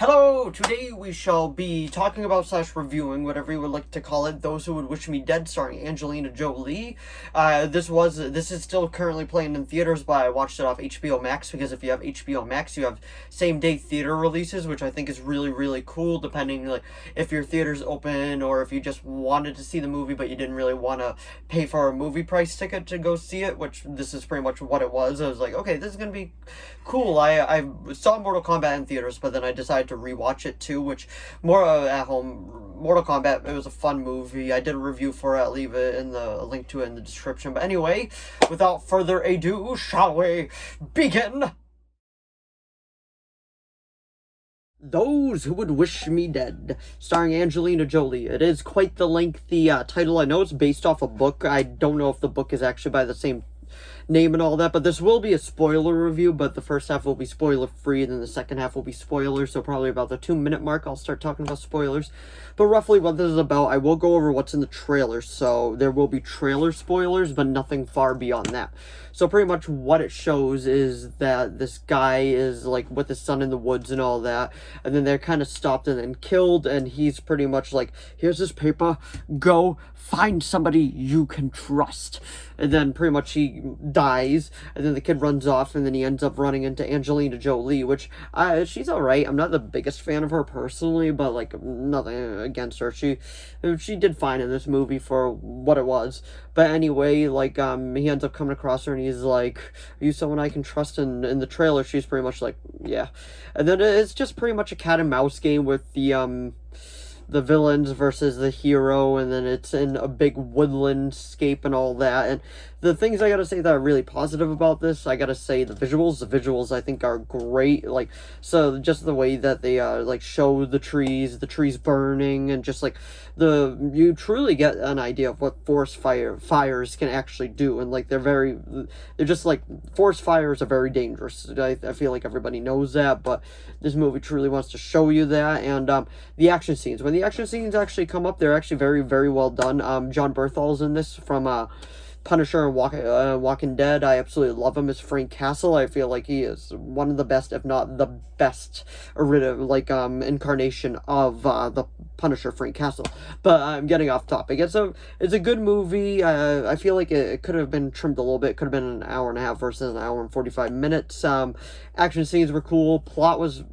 Hello! Today we shall be talking about / reviewing, whatever you would like to call it, Those Who Would Wish Me Dead, starring Angelina Jolie. This is still currently playing in theaters, but I watched it off HBO Max, because if you have HBO Max, you have same-day theater releases, which I think is really, really cool, depending, like, if your theater's open, or if you just wanted to see the movie, but you didn't really want to pay for a movie price ticket to go see it, which this is pretty much what it was. I was like, okay, this is gonna be cool. I saw Mortal Kombat in theaters, but then I decided to rewatch it too, which more at home. Mortal Kombat, it was a fun movie. I did a review for it. I'll leave it in the link to it in the description. But anyway, without further ado, shall we begin? Those Who Would Wish Me Dead, starring Angelina Jolie. It is quite the lengthy title. I know it's based off a book. I don't know if the book is actually by the same name and all that, but this will be a spoiler review, but the first half will be spoiler free, and then the second half will be spoilers, so probably about the 2-minute mark I'll start talking about spoilers. But roughly what this is about, I will go over what's in the trailer, so there will be trailer spoilers, but nothing far beyond that. So pretty much what it shows is that this guy is like with his son in the woods and all that, and then they're kind of stopped and then killed, and he's pretty much like, here's this paper, go find somebody you can trust. And then pretty much he dies, and then the kid runs off, and then he ends up running into Angelina Jolie, which she's alright. I'm not the biggest fan of her personally, but like nothing against her. She did fine in this movie for what it was. But anyway, like he ends up coming across her, and he's like, "Are you someone I can trust?" And in the trailer, she's pretty much like, "Yeah." And then it's just pretty much a cat and mouse game with the villains versus the hero, and then it's in a big woodland scape and all that. And the things I gotta say that are really positive about this, I gotta say the visuals I think are great. Like, so just the way that they like show the trees burning, and just like you truly get an idea of what forest fires can actually do. And like they're just like, forest fires are very dangerous. I feel like everybody knows that, but this movie truly wants to show you that. And the action scenes, when the action scenes actually come up, they're actually very, very well done. Jon Bernthal's in this from Punisher and Walking Dead. I absolutely love him as Frank Castle. I feel like he is one of the best, if not the best, incarnation of the Punisher, Frank Castle. But I'm getting off topic. It's a good movie. I feel like it could have been trimmed a little bit. It could have been an hour and a half versus an hour and 45 minutes. Action scenes were cool. Plot was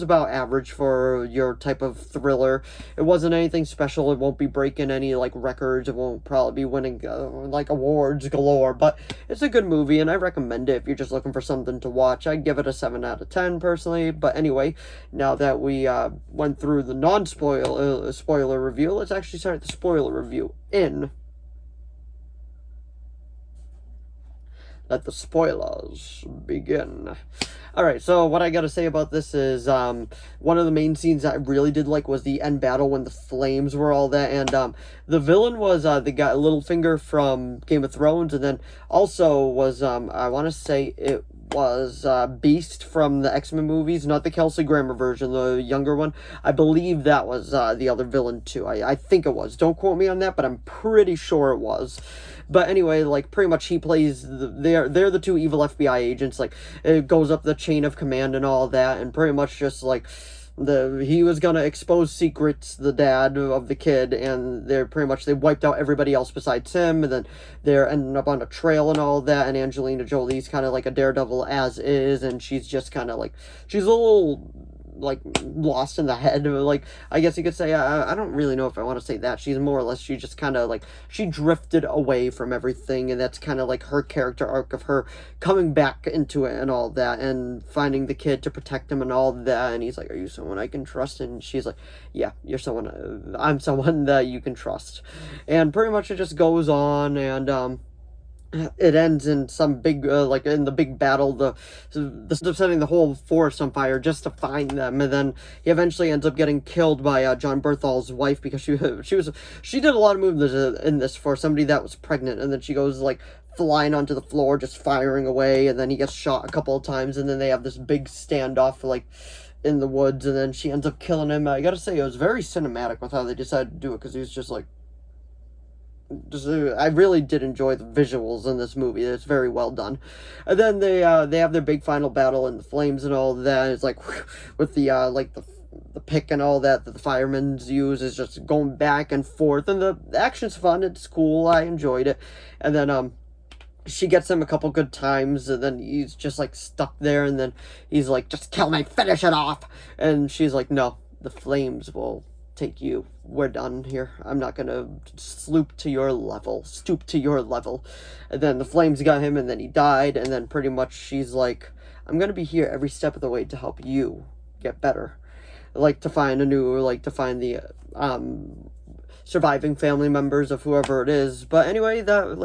about average for your type of thriller. It wasn't anything special. It won't be breaking any like records. It won't probably be winning like awards galore, but it's a good movie, and I recommend it if you're just looking for something to watch. I'd give it a 7 out of 10 personally. But anyway, now that we went through the spoiler review, let's actually start the spoiler review let the spoilers begin. Alright, so what I gotta say about this is, one of the main scenes that I really did like was the end battle when the flames were all that, and the villain was the guy Littlefinger from Game of Thrones, and then also was, I want to say it was Beast from the X-Men movies, not the Kelsey Grammer version, the younger one. I believe that was the other villain too. I think it was. Don't quote me on that, but I'm pretty sure it was. But anyway, like, pretty much he plays, they're the two evil FBI agents. Like, it goes up the chain of command and all that, and pretty much just like, he was gonna expose secrets, the dad of the kid, and they wiped out everybody else besides him, and then they're ending up on a trail and all that, and Angelina Jolie's kind of like a daredevil as is, and she's just kind of like, she's a little like lost in the head, like, I guess you could say. I don't really know if I want to say that. She's more or less, she just kind of like, she drifted away from everything, and that's kind of like her character arc of her coming back into it and all that, and finding the kid to protect him and all that. And he's like, "Are you someone I can trust?" And she's like, "Yeah, you're someone, I'm someone that you can trust." And pretty much it just goes on, and it ends in some big, like, in the big battle, the setting the whole forest on fire just to find them, and then he eventually ends up getting killed by Jon Bernthal's wife, because she did a lot of movements in this for somebody that was pregnant, and then she goes like flying onto the floor, just firing away, and then he gets shot a couple of times, and then they have this big standoff, like, in the woods, and then she ends up killing him. I gotta say, it was very cinematic with how they decided to do it, because he was just like, I really did enjoy the visuals in this movie. It's very well done. And then they have their big final battle in the flames and all that. It's like with the like the pick and all that the firemen use is just going back and forth, and the action's fun. It's cool. I enjoyed it. And then she gets him a couple good times, and then he's just like stuck there, and then he's like, just kill me, finish it off. And she's like, no, the flames will take you. We're done here. I'm not gonna stoop to your level. And then the flames got him, and then he died, and then pretty much she's like, I'm gonna be here every step of the way to help you get better. Like to find the surviving family members of whoever it is. But anyway, that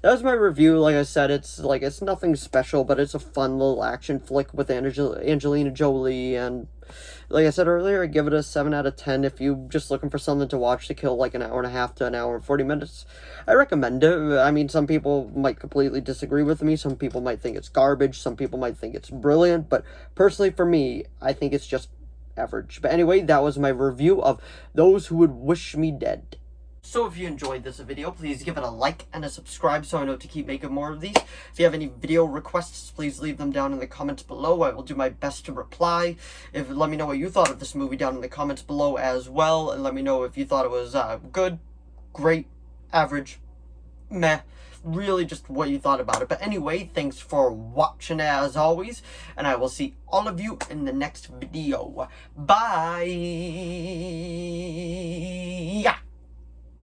was my review. Like I said, it's nothing special, but it's a fun little action flick with Angelina Jolie, and like I said earlier, I give it a 7 out of 10. If you're just looking for something to watch to kill like an hour and a half to an hour and 40 minutes, I recommend it. I mean, some people might completely disagree with me. Some people might think it's garbage. Some people might think it's brilliant. But personally, for me, I think it's just average. But anyway, that was my review of Those Who Would Wish Me Dead. So if you enjoyed this video, please give it a like and a subscribe so I know to keep making more of these. If you have any video requests, please leave them down in the comments below. I will do my best to reply. Let me know what you thought of this movie down in the comments below as well, and let me know if you thought it was good, great, average, meh, really just what you thought about it. But anyway, thanks for watching as always, and I will see all of you in the next video. Bye!